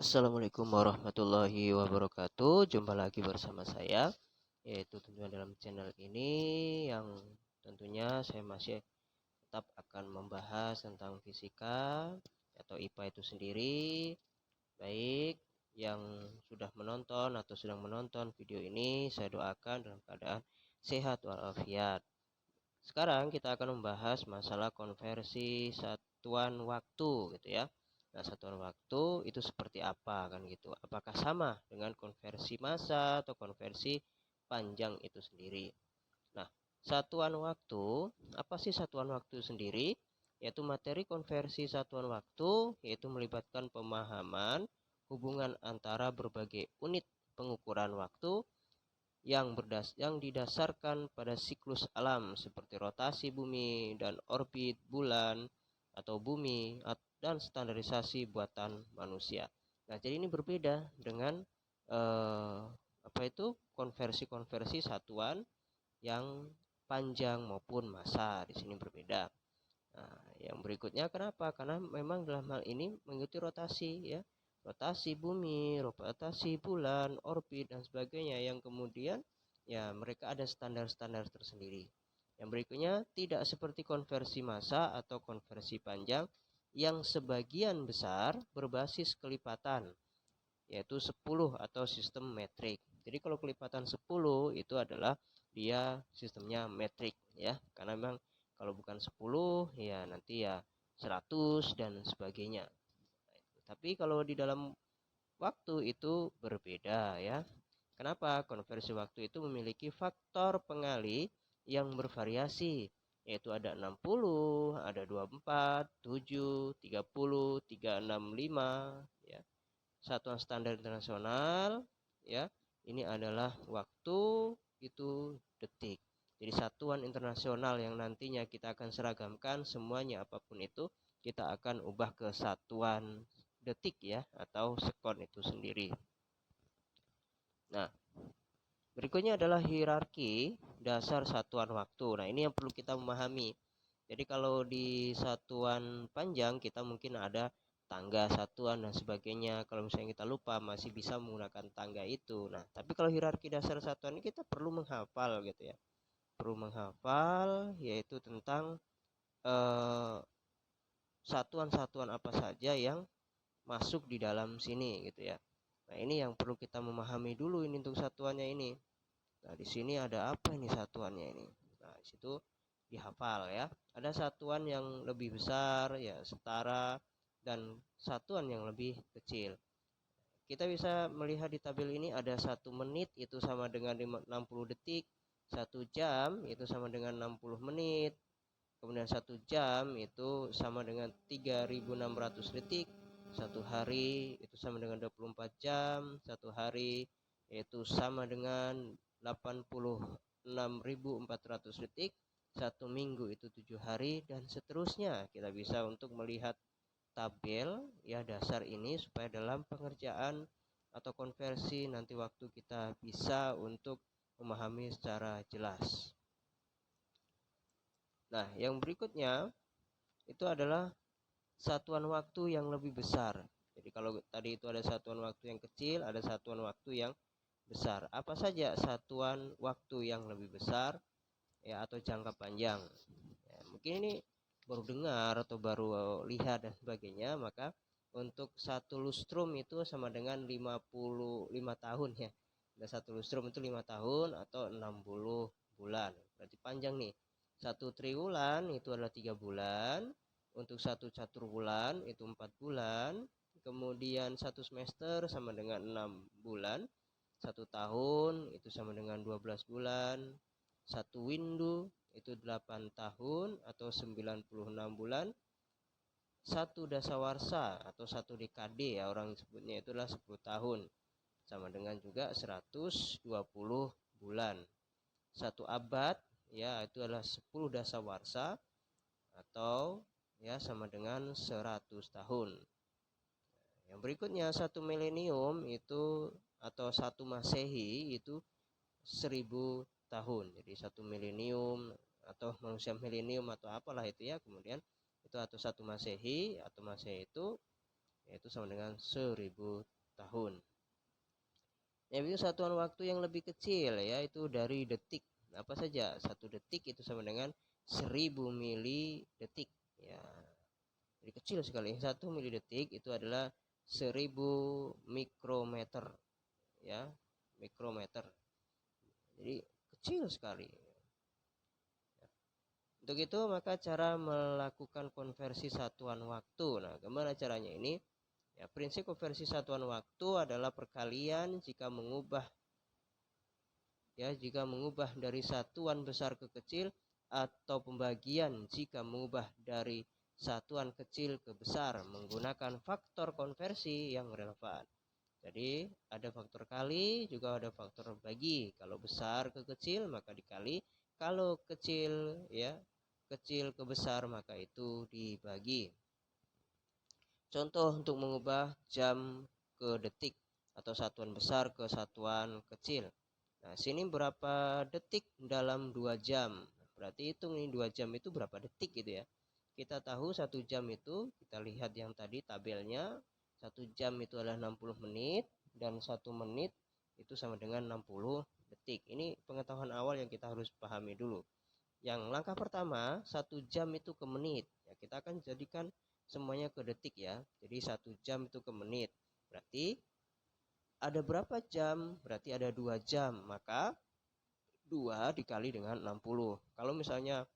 Assalamualaikum warahmatullahi wabarakatuh. Jumpa lagi bersama saya, yaitu tentunya dalam channel ini yang tentunya saya masih tetap akan membahas tentang fisika atau IPA itu sendiri. Baik yang sudah menonton atau sedang menonton video ini, saya doakan dalam keadaan sehat walafiat. Sekarang kita akan membahas masalah konversi satuan waktu gitu ya. Nah, satuan waktu itu seperti apa kan gitu. Apakah sama dengan konversi massa atau konversi panjang itu sendiri. Nah, satuan waktu, apa sih satuan waktu sendiri? Yaitu materi konversi satuan waktu, yaitu melibatkan pemahaman hubungan antara berbagai unit pengukuran waktu yang didasarkan pada siklus alam seperti rotasi bumi dan orbit bulan atau bumi dan standarisasi buatan manusia. Nah, jadi ini berbeda dengan konversi-konversi satuan yang panjang maupun massa. Di sini berbeda. Nah, yang berikutnya kenapa? Karena memang dalam hal ini mengikuti rotasi ya. Rotasi bumi, rotasi bulan, orbit dan sebagainya yang kemudian ya mereka ada standar-standar tersendiri. Yang berikutnya tidak seperti konversi massa atau konversi panjang yang sebagian besar berbasis kelipatan yaitu 10 atau sistem metrik. Jadi kalau kelipatan 10 itu adalah dia sistemnya metrik ya. Karena memang kalau bukan 10 ya nanti ya 100 dan sebagainya. Tapi kalau di dalam waktu itu berbeda ya. Kenapa? Konversi waktu itu memiliki faktor pengali yang bervariasi, yaitu ada 60, ada 24, 7, 30, 365 ya. Satuan standar internasional ya. Ini adalah waktu itu detik. Jadi satuan internasional yang nantinya kita akan seragamkan semuanya apapun itu kita akan ubah ke satuan detik ya atau sekon itu sendiri. Nah, berikutnya adalah hierarki dasar satuan waktu. Nah, ini yang perlu kita memahami. Jadi kalau di satuan panjang kita mungkin ada tangga satuan dan sebagainya. Kalau misalnya kita lupa masih bisa menggunakan tangga itu. Nah, tapi kalau hierarki dasar satuan ini kita perlu menghafal gitu ya. Perlu menghafal yaitu tentang satuan-satuan apa saja yang masuk di dalam sini gitu ya. Nah, ini yang perlu kita memahami dulu ini untuk satuannya ini. Nah, di sini ada apa ini satuannya ini? Nah, di situ dihafal ya. Ada satuan yang lebih besar ya setara dan satuan yang lebih kecil. Kita bisa melihat di tabel ini ada 1 menit itu sama dengan 60 detik, 1 jam itu sama dengan 60 menit, kemudian 1 jam itu sama dengan 3.600 detik, 1 hari itu sama dengan 24 jam, 1 hari yaitu sama dengan 86.400 detik, 1 minggu itu 7 hari dan seterusnya. Kita bisa untuk melihat tabel ya dasar ini supaya dalam pengerjaan atau konversi nanti waktu kita bisa untuk memahami secara jelas. Nah, yang berikutnya itu adalah satuan waktu yang lebih besar. Jadi kalau tadi itu ada satuan waktu yang kecil, ada satuan waktu yang besar. Apa saja satuan waktu yang lebih besar ya atau jangka panjang? Ya, mungkin ini baru dengar atau baru lihat dan sebagainya, maka untuk 1 lustrum itu sama dengan 55 tahun ya. Dan 1 lustrum itu 5 tahun atau 60 bulan. Berarti panjang nih. 1 triwulan itu adalah 3 bulan. Untuk 1 caturwulan itu 4 bulan. Kemudian 1 semester sama dengan 6 bulan. 1 tahun itu sama dengan 12 bulan. 1 windu itu 8 tahun atau 96 bulan. 1 dasawarsa atau 1 dekade ya orang sebutnya itu adalah 10 tahun sama dengan juga 120 bulan. 1 abad ya itu adalah 10 dasawarsa atau ya sama dengan 100 tahun. Yang berikutnya 1 milenium itu atau 1 masehi itu 1000 tahun. Jadi 1 milenium atau manusia milenium atau apalah itu ya. Kemudian itu atau 1 masehi atau masehi itu yaitu sama dengan 1000 tahun. Yaitu satuan waktu yang lebih kecil, yaitu dari detik. Apa saja? 1 detik itu sama dengan 1000 mili detik. Ya, jadi kecil sekali. 1 mili detik itu adalah 1000 mikrometer. Ya, mikrometer. Jadi kecil sekali. Untuk itu maka cara melakukan konversi satuan waktu. Nah, gimana caranya ini? Ya, prinsip konversi satuan waktu adalah perkalian jika mengubah dari satuan besar ke kecil, atau pembagian jika mengubah dari satuan kecil ke besar menggunakan faktor konversi yang relevan. Jadi ada faktor kali, juga ada faktor bagi. Kalau besar ke kecil maka dikali, kalau kecil ke besar maka itu dibagi. Contoh untuk mengubah jam ke detik atau satuan besar ke satuan kecil. Nah, sini berapa detik dalam 2 jam. Berarti hitung ini 2 jam itu berapa detik gitu ya. Kita tahu 1 jam itu, kita lihat yang tadi tabelnya, 1 jam itu adalah 60 menit dan 1 menit itu sama dengan 60 detik. Ini pengetahuan awal yang kita harus pahami dulu. Yang langkah pertama, 1 jam itu ke menit. Ya, kita akan jadikan semuanya ke detik ya. Jadi 1 jam itu ke menit. Berarti ada berapa jam? Berarti ada 2 jam. Maka 2 dikali dengan 60. Kalau misalnya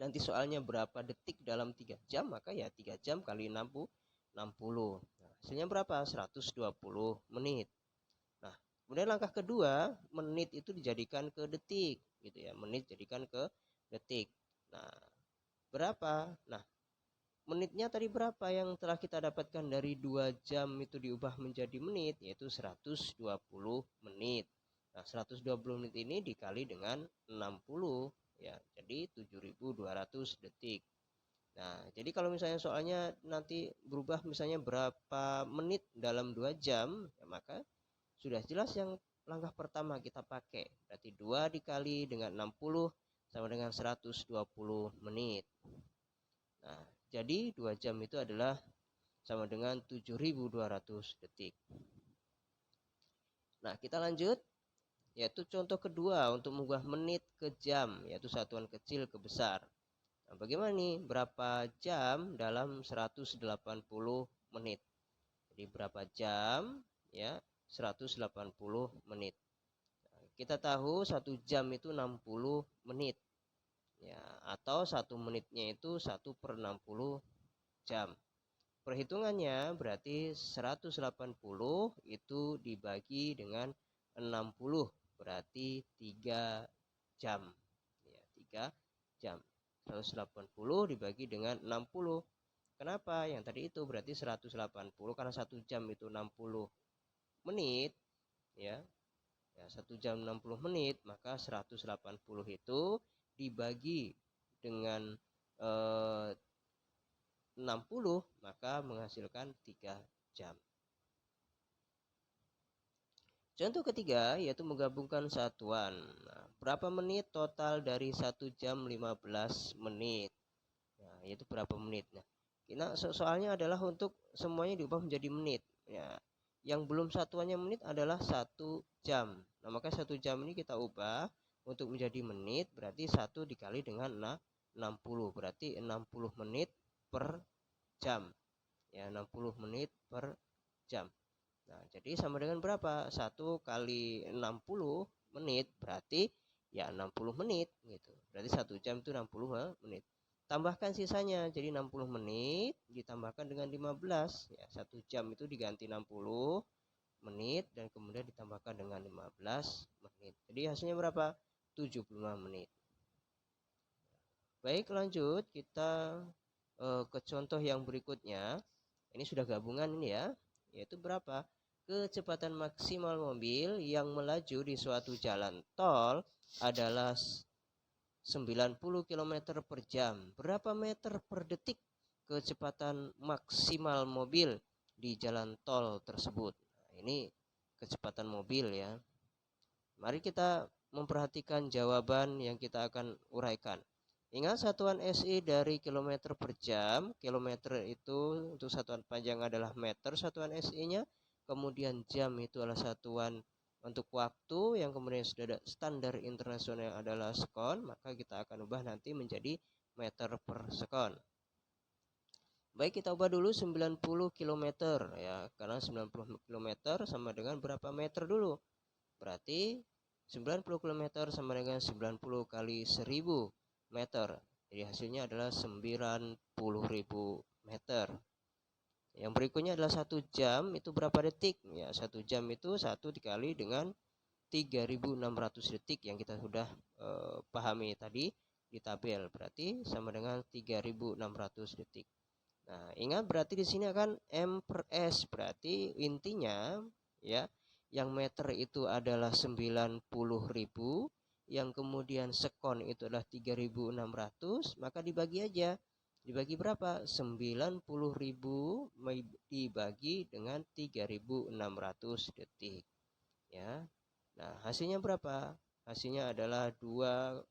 nanti soalnya berapa detik dalam 3 jam, maka ya 3 jam kali 60. Nah, hasilnya berapa? 120 menit. Nah, kemudian langkah kedua, menit itu dijadikan ke detik gitu ya. Menit jadikan ke detik. Nah, berapa? Nah, menitnya tadi berapa yang telah kita dapatkan dari 2 jam itu diubah menjadi menit, yaitu 120 menit. Nah, 120 menit ini dikali dengan 60 ya, jadi 7200 detik. Nah, jadi kalau misalnya soalnya nanti berubah misalnya berapa menit dalam 2 jam, ya maka sudah jelas yang langkah pertama kita pakai. Berarti 2 dikali dengan 60 sama dengan 120 menit. Nah, jadi 2 jam itu adalah sama dengan 7200 detik. Nah, kita lanjut, yaitu contoh kedua untuk mengubah menit ke jam, yaitu satuan kecil ke besar. Nah, bagaimana nih? Berapa jam dalam 180 menit? Jadi berapa jam ya 180 menit. Nah, kita tahu 1 jam itu 60 menit. Ya, atau 1 menitnya itu 1/60 jam. Perhitungannya berarti 180 itu dibagi dengan 60, berarti 3 jam. Ya, 3 jam. 180 dibagi dengan 60. Kenapa? Yang tadi itu berarti 180 karena 1 jam itu 60 menit ya. Ya, 1 jam 60 menit, maka 180 itu dibagi dengan 60 maka menghasilkan 3 jam. Contoh ketiga yaitu menggabungkan satuan. Nah, berapa menit total dari 1 jam 15 menit? Nah, yaitu berapa menit? Nah, soalnya adalah untuk semuanya diubah menjadi menit. Ya, yang belum satuannya menit adalah 1 jam. Nah, maka 1 jam ini kita ubah untuk menjadi menit, berarti 1 dikali dengan 60. Berarti 60 menit per jam. Ya, 60 menit per jam. Nah, jadi sama dengan berapa? 1 kali 60 menit berarti ya 60 menit gitu. Berarti 1 jam itu 60 menit. Tambahkan sisanya, jadi 60 menit ditambahkan dengan 15. Ya, 1 jam itu diganti 60 menit dan kemudian ditambahkan dengan 15 menit. Jadi hasilnya berapa? 75 menit. Baik, lanjut kita ke contoh yang berikutnya. Ini sudah gabungan ini ya. Yaitu berapa? Kecepatan maksimal mobil yang melaju di suatu jalan tol adalah 90 km per jam. Berapa meter per detik kecepatan maksimal mobil di jalan tol tersebut? Nah, ini kecepatan mobil ya. Mari kita memperhatikan jawaban yang kita akan uraikan. Ingat satuan SI dari kilometer per jam. Kilometer itu untuk satuan panjang adalah meter satuan SI-nya. Kemudian jam itu adalah satuan untuk waktu yang kemudian sudah ada standar internasional adalah sekon. Maka kita akan ubah nanti menjadi meter per sekon. Baik, kita ubah dulu 90 km ya. Karena 90 km sama dengan berapa meter dulu? Berarti 90 km sama dengan 90 kali 1000 meter. Jadi hasilnya adalah 90.000 meter. Yang berikutnya adalah 1 jam itu berapa detik? Ya, 1 jam itu 1 dikali dengan 3.600 detik yang kita sudah pahami tadi di tabel. Berarti sama dengan 3.600 detik. Nah, ingat berarti di sini akan M per S. Berarti intinya ya, yang meter itu adalah 90.000, yang kemudian sekon itu adalah 3.600, maka dibagi aja. Dibagi berapa? 90.000 dibagi dengan 3.600 detik. Ya. Nah, hasilnya berapa? Hasilnya adalah 25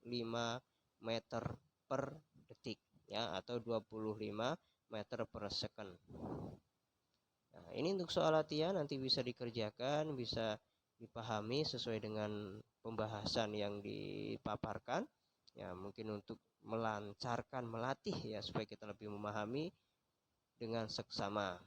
meter per detik ya, atau 25 meter per second. Nah, ini untuk soal latihan nanti bisa dikerjakan, bisa dipahami sesuai dengan pembahasan yang dipaparkan. Ya, mungkin untuk melancarkan, melatih ya supaya kita lebih memahami dengan seksama.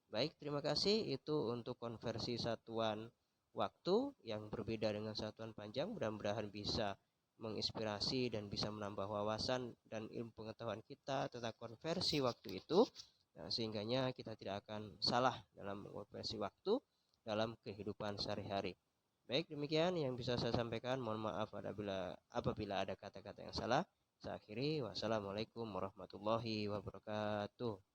Baik, terima kasih. Itu untuk konversi satuan waktu yang berbeda dengan satuan panjang. Mudah-mudahan bisa menginspirasi dan bisa menambah wawasan dan ilmu pengetahuan kita tentang konversi waktu itu. Nah, sehingganya kita tidak akan salah dalam konversi waktu dalam kehidupan sehari-hari. Baik, demikian yang bisa saya sampaikan. Mohon maaf apabila ada kata-kata yang salah. Saya akhiri. Wassalamualaikum warahmatullahi wabarakatuh.